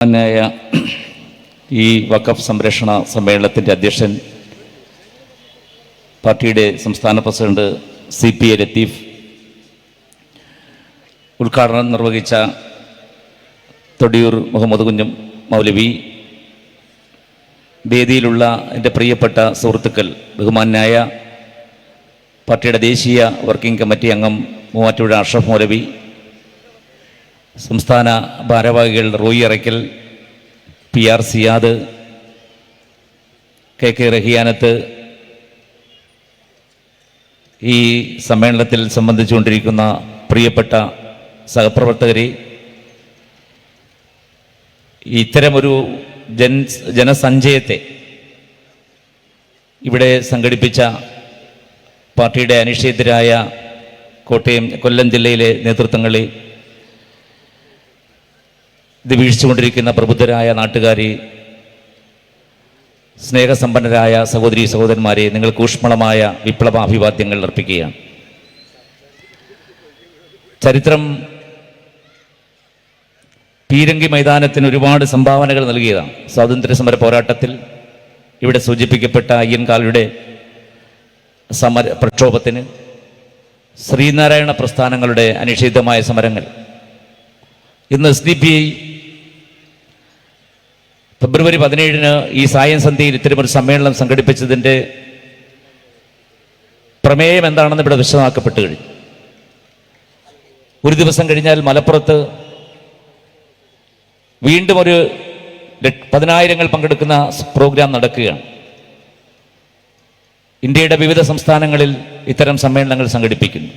ായ ഈ വഖഫ് സംരക്ഷണ സമ്മേളനത്തിൻ്റെ അധ്യക്ഷൻ പാർട്ടിയുടെ സംസ്ഥാന പ്രസിഡന്റ് CPA ലത്തീഫ്, ഉദ്ഘാടനം നിർവഹിച്ച തൊടിയൂർ മുഹമ്മദ് കുഞ്ഞം മൗലവി, വേദിയിലുള്ള എൻ്റെ പ്രിയപ്പെട്ട സുഹൃത്തുക്കൾ, ബഹുമാന്യായ പാർട്ടിയുടെ ദേശീയ വർക്കിംഗ് കമ്മിറ്റി അംഗം മൂവാറ്റുപുഴ അഷ്റഫ് മൗലവി, സംസ്ഥാന ഭാരവാഹികൾ റോയി അറയ്ക്കൽ, PR സിയാദ്, KK റഹിയാനത്ത്, ഈ സമ്മേളനത്തിൽ സംബന്ധിച്ചുകൊണ്ടിരിക്കുന്ന പ്രിയപ്പെട്ട സഹപ്രവർത്തകരെ, ഇത്തരമൊരു ജനസഞ്ചയത്തെ ഇവിടെ സംഘടിപ്പിച്ച പാർട്ടിയുടെ അനിശ്ചിതരായ കോട്ടയം, കൊല്ലം ജില്ലയിലെ നേതൃത്വങ്ങളെ, ഇത് വീഴ്ചകൊണ്ടിരിക്കുന്ന പ്രബുദ്ധരായ നാട്ടുകാരെ, സ്നേഹസമ്പന്നരായ സഹോദരീ സഹോദരന്മാരെ, നിങ്ങൾക്ക് ഊഷ്മളമായ വിപ്ലവാഭിവാദ്യങ്ങൾ അർപ്പിക്കുകയാണ്. ചരിത്രം പീരങ്കി മൈതാനത്തിന് ഒരുപാട് സംഭാവനകൾ നൽകിയതാണ്. സ്വാതന്ത്ര്യ സമര പോരാട്ടത്തിൽ ഇവിടെ സൂചിപ്പിക്കപ്പെട്ട അയ്യൻകാളിയുടെ പ്രക്ഷോഭത്തിന്, ശ്രീനാരായണ പ്രസ്ഥാനങ്ങളുടെ അനിഷേധമായ സമരങ്ങൾ, ഇന്ന് SDPI ഫെബ്രുവരി 17 ഈ സായം സന്ധ്യയിൽ ഇത്തരമൊരു സമ്മേളനം സംഘടിപ്പിച്ചതിൻ്റെ പ്രമേയം എന്താണെന്ന് ഇവിടെ വിശദമാക്കപ്പെട്ടു കഴിഞ്ഞു. ഒരു ദിവസം കഴിഞ്ഞാൽ മലപ്പുറത്ത് വീണ്ടും ഒരു 10,000 പങ്കെടുക്കുന്ന പ്രോഗ്രാം നടക്കുകയാണ്. ഇന്ത്യയുടെ വിവിധ സംസ്ഥാനങ്ങളിൽ ഇത്തരം സമ്മേളനങ്ങൾ സംഘടിപ്പിക്കുന്നു.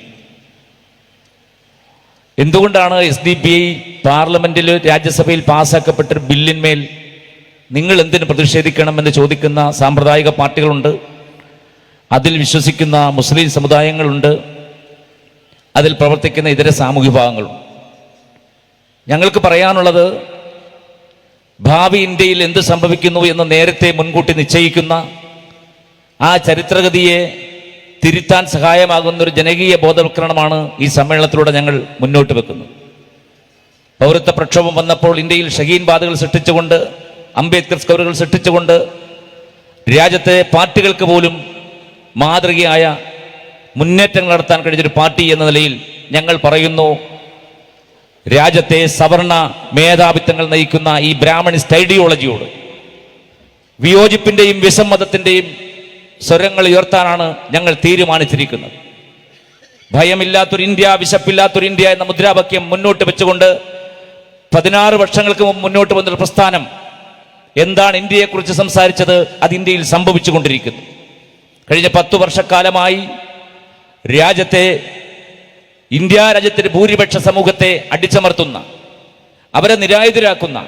എന്തുകൊണ്ടാണ് SDPI പാർലമെന്റിൽ, രാജ്യസഭയിൽ പാസ്സാക്കപ്പെട്ടൊരു ബില്ലിന്മേൽ നിങ്ങൾ എന്തിനു പ്രതിഷേധിക്കണമെന്ന് ചോദിക്കുന്ന സാമ്പ്രദായിക പാർട്ടികളുണ്ട്, അതിൽ വിശ്വസിക്കുന്ന മുസ്ലിം സമുദായങ്ങളുണ്ട്, അതിൽ പ്രവർത്തിക്കുന്ന ഇതര സാമൂഹ്യ വിഭാഗങ്ങളുണ്ട്. ഞങ്ങൾക്ക് പറയാനുള്ളത്, ഭാവി ഇന്ത്യയിൽ എന്ത് സംഭവിക്കുന്നു എന്ന് നേരത്തെ മുൻകൂട്ടി നിശ്ചയിക്കുന്ന ആ ചരിത്രഗതിയെ തിരുത്താൻ സഹായമാകുന്ന ഒരു ജനകീയ ബോധവൽക്കരണമാണ് ഈ സമ്മേളനത്തിലൂടെ ഞങ്ങൾ മുന്നോട്ട് വെക്കുന്നത്. പൗരത്വ പ്രക്ഷോഭം വന്നപ്പോൾ ഇന്ത്യയിൽ ഷഹീൻ ബാദുകൾ സൃഷ്ടിച്ചുകൊണ്ട്, അംബേദ്കർ സ്ക്വയറുകൾ സൃഷ്ടിച്ചുകൊണ്ട്, രാജ്യത്തെ പാർട്ടികൾക്ക് പോലും മാതൃകയായ മുന്നേറ്റങ്ങൾ നടത്താൻ കഴിഞ്ഞൊരു പാർട്ടി എന്ന നിലയിൽ ഞങ്ങൾ പറയുന്നു, രാജ്യത്തെ സവർണ മേധാവിത്വങ്ങൾ നയിക്കുന്ന ഈ ബ്രാഹ്മണിസ്റ്റ് ഐഡിയോളജിയോട് വിയോജിപ്പിന്റെയും വിസമ്മതത്തിന്റെയും സ്വരങ്ങൾ ഉയർത്താനാണ് ഞങ്ങൾ തീരുമാനിച്ചിരിക്കുന്നത്. ഭയമില്ലാത്തൊരു ഇന്ത്യ, വിശപ്പില്ലാത്തൊരു ഇന്ത്യ എന്ന മുദ്രാവാക്യം മുന്നോട്ട് വെച്ചുകൊണ്ട് 16 വർഷങ്ങൾക്ക് മുമ്പ് മുന്നോട്ട് വന്നൊരു പ്രസ്ഥാനം എന്താണ് ഇന്ത്യയെക്കുറിച്ച് സംസാരിച്ചത്, അത് ഇന്ത്യയിൽ സംഭവിച്ചു കൊണ്ടിരിക്കുന്നു. കഴിഞ്ഞ 10 വർഷക്കാലമായി ഇന്ത്യ രാജ്യത്തിന്റെ ഭൂരിപക്ഷ സമൂഹത്തെ അടിച്ചമർത്തുന്ന, അവരെ നിരായുധരാക്കുന്ന,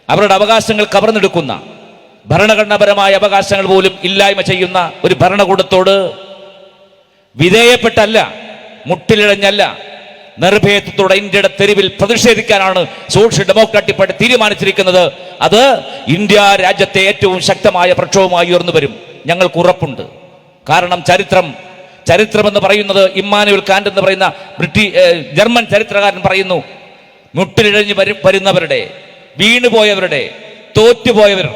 അവരുടെ അവകാശങ്ങൾ കവർന്നെടുക്കുന്ന, ഭരണഘടനാപരമായ അവകാശങ്ങൾ പോലും ഇല്ലായ്മ ചെയ്യുന്ന ഒരു ഭരണകൂടത്തോട് വിധേയപ്പെട്ടല്ല, മുട്ടിലിഴഞ്ഞല്ല, നിർഭയത്വത്തോടെ ഇന്ത്യയുടെ തെരുവിൽ പ്രതിഷേധിക്കാനാണ് സോഷ്യൽ ഡെമോക്രാറ്റിക് പാർട്ടി തീരുമാനിച്ചിരിക്കുന്നത്. അത് ഇന്ത്യ രാജ്യത്തെ ഏറ്റവും ശക്തമായ പ്രക്ഷോഭമായി ഉയർന്നു വരും, ഞങ്ങൾക്ക് ഉറപ്പുണ്ട്. കാരണം ചരിത്രം എന്ന് പറയുന്നത്, ഇമ്മാനുവൽ കാന്റ് എന്ന് പറയുന്ന ജർമ്മൻ ചരിത്രകാരൻ പറയുന്നു, മുട്ടിലിഴഞ്ഞ് വരുന്നവരുടെ, വീണുപോയവരുടെ, തോറ്റുപോയവർ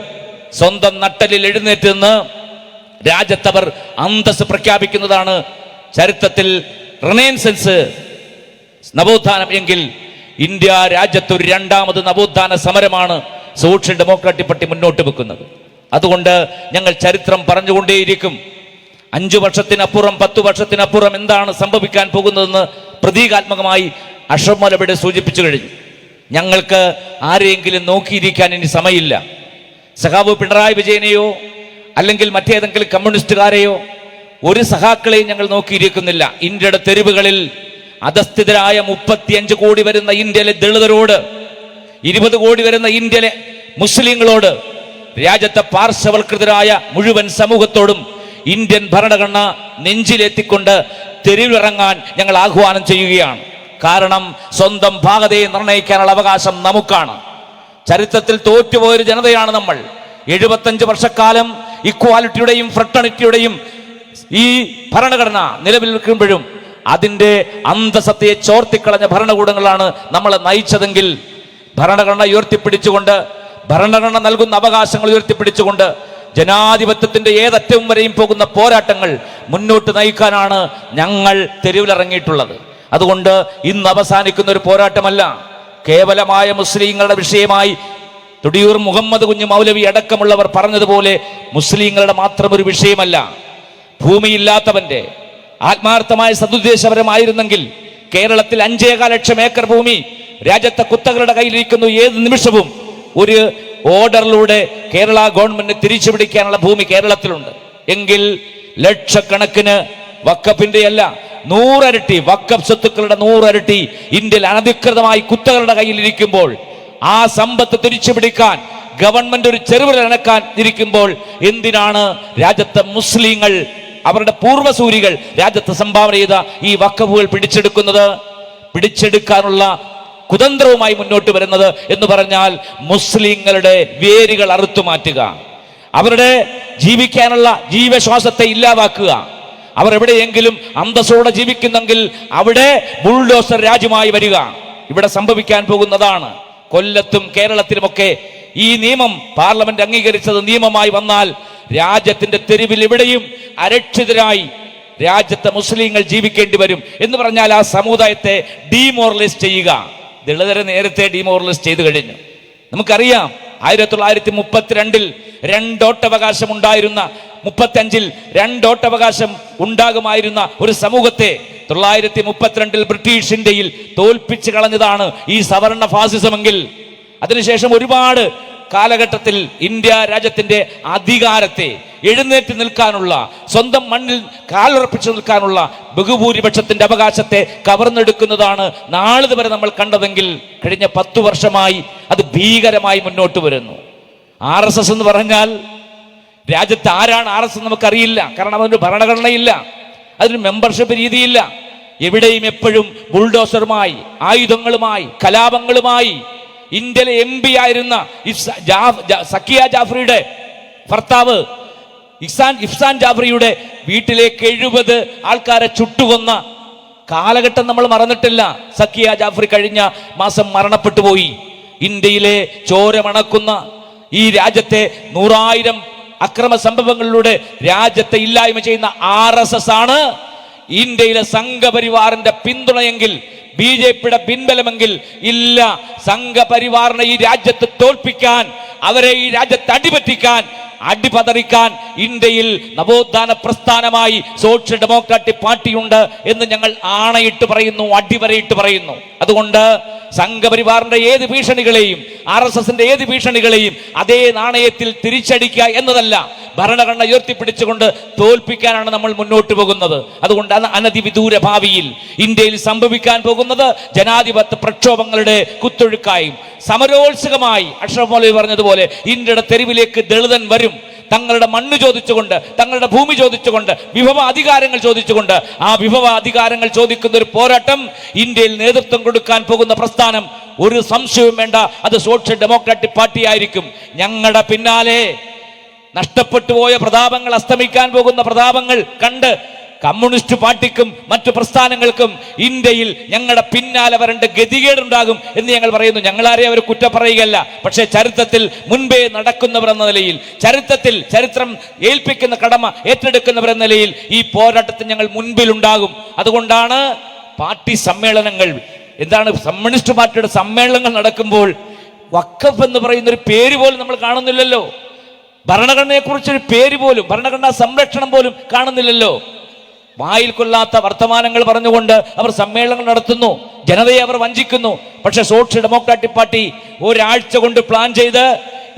സ്വന്തം നട്ടലിൽ എഴുന്നേറ്റ് നിന്ന് രാജ്യത്തവർ അന്തസ് പ്രഖ്യാപിക്കുന്നതാണ് ചരിത്രത്തിൽ റിനൈസൻസ്, നവോത്ഥാനം എങ്കിൽ ഇന്ത്യ രാജ്യത്തൊരു 2ാമത് നവോത്ഥാന സമരമാണ് സോഷ്യൽ ഡെമോക്രാറ്റിക് പാർട്ടി മുന്നോട്ട് വെക്കുന്നത്. അതുകൊണ്ട് ഞങ്ങൾ ചരിത്രം പറഞ്ഞുകൊണ്ടേയിരിക്കും. 5 വർഷത്തിനപ്പുറം, 10 വർഷത്തിനപ്പുറം എന്താണ് സംഭവിക്കാൻ പോകുന്നതെന്ന് പ്രതീകാത്മകമായി അഷ്റഫ് മൗലവി സൂചിപ്പിച്ചു കഴിഞ്ഞു. ഞങ്ങൾക്ക് ആരെയെങ്കിലും നോക്കിയിരിക്കാൻ ഇനി സമയമില്ല. സഖാവ് പിണറായി വിജയനെയോ അല്ലെങ്കിൽ മറ്റേതെങ്കിലും കമ്മ്യൂണിസ്റ്റുകാരെയോ, ഒരു സഖാക്കളെയും ഞങ്ങൾ നോക്കിയിരിക്കുന്നില്ല. ഇന്ത്യയുടെ തെരുവുകളിൽ അധസ്ഥിതരായ 35 കോടി വരുന്ന ഇന്ത്യയിലെ ദളിതരോട്, 20 കോടി വരുന്ന ഇന്ത്യയിലെ മുസ്ലിങ്ങളോട്, രാജ്യത്തെ പാർശ്വവൽകൃതരായ മുഴുവൻ സമൂഹത്തോടും ഇന്ത്യൻ ഭരണഘടന നെഞ്ചിലെത്തിക്കൊണ്ട് തെരുവിലിറങ്ങാൻ ഞങ്ങൾ ആഹ്വാനം ചെയ്യുകയാണ്. കാരണം സ്വന്തം ഭാഗതയെ നിർണ്ണയിക്കാനുള്ള അവകാശം നമുക്കാണ്. ചരിത്രത്തിൽ തോറ്റുപോയൊരു ജനതയാണ് നമ്മൾ. 75 വർഷക്കാലം ഇക്വാലിറ്റിയുടെയും ഫ്രട്ടണിറ്റിയുടെയും ഈ ഭരണഘടന നിലവിൽ നിൽക്കുമ്പോഴും അതിൻ്റെ അന്തസത്തയെ ചോർത്തിക്കളഞ്ഞ ഭരണകൂടങ്ങളാണ് നമ്മളെ നയിച്ചതെങ്കിൽ ഭരണഘടന ഉയർത്തിപ്പിടിച്ചുകൊണ്ട്, ഭരണഘടന നൽകുന്ന അവകാശങ്ങൾ ഉയർത്തിപ്പിടിച്ചുകൊണ്ട് ജനാധിപത്യത്തിന്റെ ഏതറ്റവും വരെയും പോകുന്ന പോരാട്ടങ്ങൾ മുന്നോട്ട് നയിക്കാനാണ് ഞങ്ങൾ തെരുവിലിറങ്ങിയിട്ടുള്ളത്. അതുകൊണ്ട് ഇന്ന് അവസാനിക്കുന്ന ഒരു പോരാട്ടമല്ല, കേവലമായ മുസ്ലിങ്ങളുടെ വിഷയമായി തുടിയൂർ മുഹമ്മദ് കുഞ്ഞ് മൗലവി അടക്കമുള്ളവർ പറഞ്ഞതുപോലെ മുസ്ലിങ്ങളുടെ മാത്രം ഒരു വിഷയമല്ല. ഭൂമിയില്ലാത്തവന്റെ ആത്മാർത്ഥമായ സതുദ്ദേശപരമായിരുന്നെങ്കിൽ കേരളത്തിൽ 5.25 ലക്ഷം ഏക്കർ ഭൂമി രാജ്യത്തെ കുത്തകളുടെ കയ്യിലിരിക്കുന്നു. ഏത് നിമിഷവും ഒരു ഓർഡറിലൂടെ കേരള ഗവൺമെന്റ് തിരിച്ചു പിടിക്കാനുള്ള ഭൂമി കേരളത്തിലുണ്ട്. എങ്കിൽ ലക്ഷക്കണക്കിന് വഖഫിന്റെ അല്ല 100 ഇരട്ടി വഖഫ് സ്വത്തുക്കളുടെ 100 ഇരട്ടി ഇന്ത്യയിൽ അനധികൃതമായി കുത്തകളുടെ കയ്യിലിരിക്കുമ്പോൾ ആ സമ്പത്ത് തിരിച്ചു പിടിക്കാൻ ഗവൺമെന്റ് ഒരു ചെറുവിരൽ അനക്കാൻ ഇരിക്കുമ്പോൾ എന്തിനാണ് രാജ്യത്തെ മുസ്ലിങ്ങൾ, അവരുടെ പൂർവ്വസൂരികൾ രാജ്യത്ത് സംഭാവന ചെയ്ത ഈ വഖഫുകൾ പിടിച്ചെടുക്കാനുള്ള കുതന്ത്രവുമായി മുന്നോട്ട് വരുന്നത് എന്ന് പറഞ്ഞാൽ മുസ്ലിങ്ങളുടെ വേരുകൾ അറുത്തുമാറ്റുക, അവരുടെ ജീവിക്കാനുള്ള ജീവശ്വാസത്തെ ഇല്ലാതാക്കുക. അവർ എവിടെയെങ്കിലും അന്തസ്സോടെ ജീവിക്കുന്നെങ്കിൽ അവിടെ ബുൾഡോസർ രാജ്യമായി വരിക. ഇവിടെ സംഭവിക്കാൻ പോകുന്നതാണ്. കൊല്ലത്തും കേരളത്തിലുമൊക്കെ ഈ നിയമം പാർലമെന്റ് അംഗീകരിച്ചത് നിയമമായി വന്നാൽ രാജ്യത്തിന്റെ തെരുവിൽ എവിടെയും അരക്ഷിതരായി രാജ്യത്തെ മുസ്ലിങ്ങൾ ജീവിക്കേണ്ടി വരും. എന്ന് പറഞ്ഞാൽ ആ സമുദായത്തെ ഡീമോറലൈസ് ചെയ്യുക. ദളിതരെ നേരത്തെ ഡീമോറലൈസ് ചെയ്തു കഴിഞ്ഞു. നമുക്കറിയാം 1932 രണ്ടോട്ടവകാശം ഉണ്ടായിരുന്ന, 35 രണ്ടോട്ടവകാശം ഉണ്ടാകുമായിരുന്ന ഒരു സമൂഹത്തെ 1932 ബ്രിട്ടീഷ് ഇന്ത്യയിൽ തോൽപ്പിച്ച് കളഞ്ഞതാണ് ഈ സവർണ ഫാസിസമെങ്കിൽ അതിനുശേഷം ഒരുപാട് കാലഘട്ടത്തിൽ ഇന്ത്യ രാജ്യത്തിന്റെ അധികാരത്തെ എഴുന്നേറ്റ് നിൽക്കാനുള്ള, സ്വന്തം മണ്ണിൽ കാലുറപ്പിച്ചു നിൽക്കാനുള്ള ബഹുഭൂരിപക്ഷത്തിന്റെ അവകാശത്തെ കവർന്നെടുക്കുന്നതാണ് നാളിതുവരെ നമ്മൾ കണ്ടതെങ്കിൽ കഴിഞ്ഞ 10 വർഷമായി അത് ഭീകരമായി മുന്നോട്ട് വരുന്നു. RSS എന്ന് പറഞ്ഞാൽ രാജ്യത്ത് ആരാണ് RSS നമുക്കറിയില്ല. കാരണം അതിന് ഭരണഘടനയില്ല, അതിന് മെമ്പർഷിപ്പ് രീതിയില്ല. എവിടെയും എപ്പോഴും ബുൾഡോസറുമായി, ആയുധങ്ങളുമായി, കലാപങ്ങളുമായി. ഇന്ത്യയിലെ MP ആയിരുന്ന സക്കിയ ജാഫറിയുടെ ഭർത്താവ് ഇഫ്സാൻ ജാഫറിയുടെ വീട്ടിലേക്ക് 70 ആൾക്കാരെ ചുട്ടുകൊന്ന കാലഘട്ടം നമ്മൾ മറന്നിട്ടില്ല. സക്കിയ ജാഫറി കഴിഞ്ഞ മാസം മരണപ്പെട്ടു പോയി. ഇന്ത്യയിലെ ചോരമണക്കുന്ന ഈ രാജ്യത്തെ 100,000 അക്രമ സംഭവങ്ങളിലൂടെ രാജ്യത്തെ ഇല്ലായ്മ ചെയ്യുന്ന RSS ആണ് ഇന്ത്യയിലെ സംഘപരിവാറിന്റെ പിന്തുണയെങ്കിൽ, BJPയുടെ പിൻബലമെങ്കിൽ ഇല്ല. സംഘപരിവാറിനെ ഈ രാജ്യത്ത് തോൽപ്പിക്കാൻ, അവരെ ഈ രാജ്യത്ത് അടിപറ്റിക്കാൻ, അടിപതറിക്കാൻ ഇന്ത്യയിൽ നവോത്ഥാന പ്രസ്ഥാനമായി സോഷ്യൽ ഡെമോക്രാറ്റിക് പാർട്ടിയുണ്ട് എന്ന് ഞങ്ങൾ ആണയിട്ട് പറയുന്നു, അടിവരയിട്ട് പറയുന്നു. അതുകൊണ്ട് സംഘപരിവാറിന്റെ ഏത് ഭീഷണികളെയും, RSSന്റെ ഏത് ഭീഷണികളെയും അതേ നാണയത്തിൽ തിരിച്ചടിക്കുക എന്നതല്ല, ഭരണഘടന ഉയർത്തിപ്പിടിച്ചുകൊണ്ട് തോൽപ്പിക്കാനാണ് നമ്മൾ മുന്നോട്ട് പോകുന്നത്. അതുകൊണ്ട് അനധിവിദൂര ഭാവിയിൽ ഇന്ത്യയിൽ സംഭവിക്കാൻ പോകുന്നത് ജനാധിപത്യ പ്രക്ഷോഭങ്ങളുടെ കുത്തൊഴുക്കായും സമരോത്സുകമായി അഷ്റഫ് മൗലവി പറഞ്ഞതുപോലെ ഇന്ത്യയുടെ തെരുവിലേക്ക് ദളിതൻ വരും. തങ്ങളുടെ മണ്ണ് ചോദിച്ചുകൊണ്ട്, തങ്ങളുടെ ഭൂമി ചോദിച്ചുകൊണ്ട്, വിഭവ അധികാരങ്ങൾ ചോദിച്ചുകൊണ്ട്. ആ വിഭവ അധികാരങ്ങൾ ചോദിക്കുന്ന ഒരു പോരാട്ടം ഇന്ത്യയിൽ നേതൃത്വം കൊടുക്കാൻ പോകുന്ന പ്രസ്ഥാനം ഒരു സംശയവും വേണ്ട, അത് സോഷ്യൽ ഡെമോക്രാറ്റിക് പാർട്ടി ആയിരിക്കും. ഞങ്ങളുടെ പിന്നാലെ നഷ്ടപ്പെട്ടു പോയ പ്രതാപങ്ങൾ, അസ്തമിക്കാൻ പോകുന്ന പ്രതാപങ്ങൾ കണ്ട് കമ്മ്യൂണിസ്റ്റ് പാർട്ടിക്കും മറ്റു പ്രസ്ഥാനങ്ങൾക്കും ഇന്ത്യയിൽ ഞങ്ങളുടെ പിന്നാലെ വരേണ്ട ഗതികേടുണ്ടാകും എന്ന് ഞങ്ങൾ പറയുന്നു. ഞങ്ങളാരെയും അവർ കുറ്റം പറയുകയല്ല, പക്ഷേ ചരിത്രത്തിൽ മുൻപേ നടക്കുന്നവർ എന്ന നിലയിൽ, ചരിത്രം ഏൽപ്പിക്കുന്ന കടമ ഏറ്റെടുക്കുന്നവർ എന്ന നിലയിൽ ഈ പോരാട്ടത്തിൽ ഞങ്ങൾ മുൻപിലുണ്ടാകും. അതുകൊണ്ടാണ് പാർട്ടി സമ്മേളനങ്ങൾ, എന്താണ് കമ്മ്യൂണിസ്റ്റ് പാർട്ടിയുടെ സമ്മേളനങ്ങൾ നടക്കുമ്പോൾ വഖഫ് എന്ന് പറയുന്ന ഒരു പേര് പോലും നമ്മൾ കാണുന്നില്ലല്ലോ. ഭരണഘടനയെ കുറിച്ചൊരു പേര് പോലും, ഭരണഘടനാ സംരക്ഷണം പോലും കാണുന്നില്ലല്ലോ. വായിൽ കൊള്ളാത്ത വർത്തമാനങ്ങൾ പറഞ്ഞുകൊണ്ട് അവർ സമ്മേളനങ്ങൾ നടത്തുന്നു, ജനതയെ അവർ വഞ്ചിക്കുന്നു. പക്ഷെ സോഷ്യൽ ഡെമോക്രാറ്റിക് പാർട്ടി ഒരാഴ്ച കൊണ്ട് പ്ലാൻ ചെയ്ത്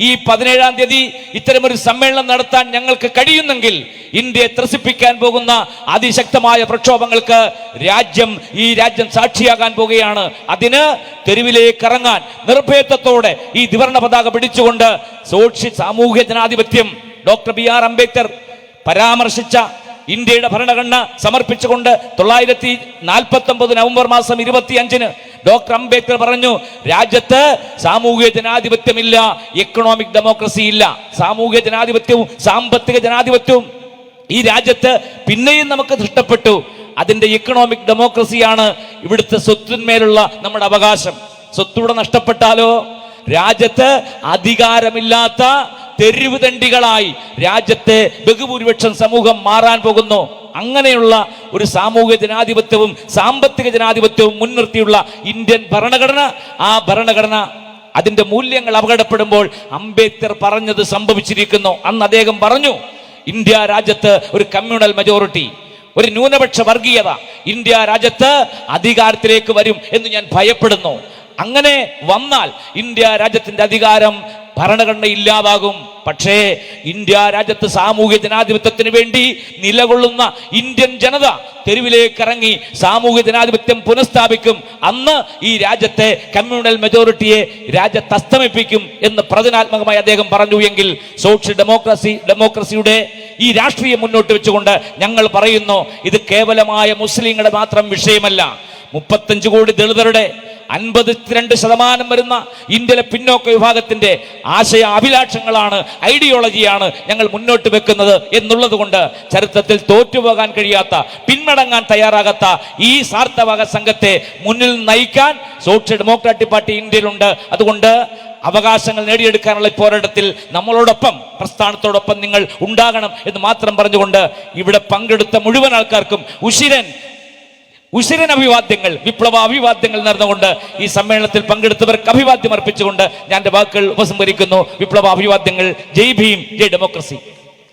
ഈ 17-ാം തീയതി ഇത്തരമൊരു സമ്മേളനം നടത്താൻ ഞങ്ങൾക്ക് കഴിയുന്നെങ്കിൽ ഇന്ത്യയെ ത്രസിപ്പിക്കാൻ പോകുന്ന അതിശക്തമായ പ്രക്ഷോഭങ്ങൾക്ക് ഈ രാജ്യം സാക്ഷിയാകാൻ പോകുകയാണ്. അതിന് തെരുവിലേക്ക് ഇറങ്ങാൻ നിർഭയത്വത്തോടെ ഈ ത്രിവർണ്ണ പതാക പിടിച്ചുകൊണ്ട് സാമൂഹ്യ ജനാധിപത്യം ഡോക്ടർ BR അംബേദ്കർ പരാമർശിച്ച ഇന്ത്യയുടെ ഭരണഘടന സമർപ്പിച്ചുകൊണ്ട് 1949 നവംബർ മാസം 25-ന് ഡോക്ടർ അംബേദ്കർ പറഞ്ഞു, രാജ്യത്ത് സാമൂഹിക ജനാധിപത്യമില്ല, എക്കണോമിക് ഡെമോക്രസി ഇല്ല. സാമൂഹിക ജനാധിപത്യവും സാമ്പത്തിക ജനാധിപത്യവും ഈ രാജ്യത്ത് പിന്നെയും നമുക്ക് നഷ്ടപ്പെട്ടു. അതിന്റെ എക്കണോമിക് ഡെമോക്രസിയാണ് ഇവിടുത്തെ സ്വത്തിന്മേലുള്ള നമ്മുടെ അവകാശം. സ്വത്തൂടെ നഷ്ടപ്പെട്ടാലോ? രാജ്യത്ത് അധികാരമില്ലാത്ത തെരുവ് തണ്ടികളായി രാജ്യത്തെ ബഹുഭൂരിപക്ഷം സമൂഹം മാറാൻ പോകുന്നു. അങ്ങനെയുള്ള ഒരു സാമൂഹിക ജനാധിപത്യവും സാമ്പത്തിക ജനാധിപത്യവും മുൻനിർത്തിയുള്ള ഇന്ത്യൻ ഭരണഘടന, ആ ഭരണഘടന അതിന്റെ മൂല്യങ്ങൾ അപകടപ്പെടുമ്പോൾ അംബേദ്കർ പറഞ്ഞത് സംഭവിച്ചിരിക്കുന്നു. അന്ന് അദ്ദേഹം പറഞ്ഞു, ഇന്ത്യ രാജ്യത്ത് ഒരു കമ്മ്യൂണൽ മെജോറിറ്റി, ഒരു ന്യൂനപക്ഷ വർഗീയത ഇന്ത്യ രാജ്യത്ത് അധികാരത്തിലേക്ക് വരും എന്ന് ഞാൻ ഭയപ്പെടുന്നു. അങ്ങനെ വന്നാൽ ഇന്ത്യ രാജ്യത്തിന്റെ അധികാരം ഭരണഘടന ഇല്ലാതാകും. പക്ഷേ ഇന്ത്യ രാജ്യത്ത് സാമൂഹ്യ ജനാധിപത്യത്തിന് വേണ്ടി നിലകൊള്ളുന്ന ഇന്ത്യൻ ജനത തെരുവിലേക്ക് ഇറങ്ങി സാമൂഹ്യ ജനാധിപത്യം പുനഃസ്ഥാപിക്കും. അന്ന് ഈ രാജ്യത്തെ കമ്മ്യൂണൽ മെജോറിറ്റിയെ രാജ്യത്ത് അസ്തമിപ്പിക്കും എന്ന് പ്രതിജ്ഞാത്മകമായി അദ്ദേഹം പറഞ്ഞു. എങ്കിൽ സോഷ്യൽ ഡെമോക്രസിയുടെ ഈ രാഷ്ട്രീയം മുന്നോട്ട് വെച്ചുകൊണ്ട് ഞങ്ങൾ പറയുന്നു, ഇത് കേവലമായ മുസ്ലിങ്ങളുടെ മാത്രം വിഷയമല്ല. 35 കോടി ദളിതരുടെ 52% വരുന്ന ഇന്ത്യയിലെ പിന്നോക്ക വിഭാഗത്തിന്റെ ആശയ അഭിലാഷങ്ങളാണ്, ഐഡിയോളജിയാണ് ഞങ്ങൾ മുന്നോട്ട് വെക്കുന്നത് എന്നുള്ളത് കൊണ്ട് ചരിത്രത്തിൽ തോറ്റുപോകാൻ കഴിയാത്ത, പിന്മടങ്ങാൻ തയ്യാറാകാത്ത ഈ സാർത്ഥവാക സംഘത്തെ മുന്നിൽ നയിക്കാൻ സോഷ്യൽ ഡെമോക്രാറ്റിക് പാർട്ടി ഇന്ത്യയിലുണ്ട്. അതുകൊണ്ട് അവകാശങ്ങൾ നേടിയെടുക്കാനുള്ള പോരാട്ടത്തിൽ നമ്മളോടൊപ്പം, പ്രസ്ഥാനത്തോടൊപ്പം നിങ്ങൾ ഉണ്ടാകണം എന്ന് മാത്രം പറഞ്ഞുകൊണ്ട് ഇവിടെ പങ്കെടുത്ത മുഴുവൻ ആൾക്കാർക്കും ഉശിരൻ അഭിവാദ്യങ്ങൾ, വിപ്ലവ അഭിവാദ്യങ്ങൾ നേർന്നുകൊണ്ട് ഈ സമ്മേളനത്തിൽ പങ്കെടുത്തവർക്ക് അഭിവാദ്യം അർപ്പിച്ചുകൊണ്ട് ഞാൻ എൻ്റെ വാക്കുകൾ ഉപസംഹരിക്കുന്നു. വിപ്ലവ അഭിവാദ്യങ്ങൾ. ജയ് ഭീം, ജയ് ഡെമോക്രസി.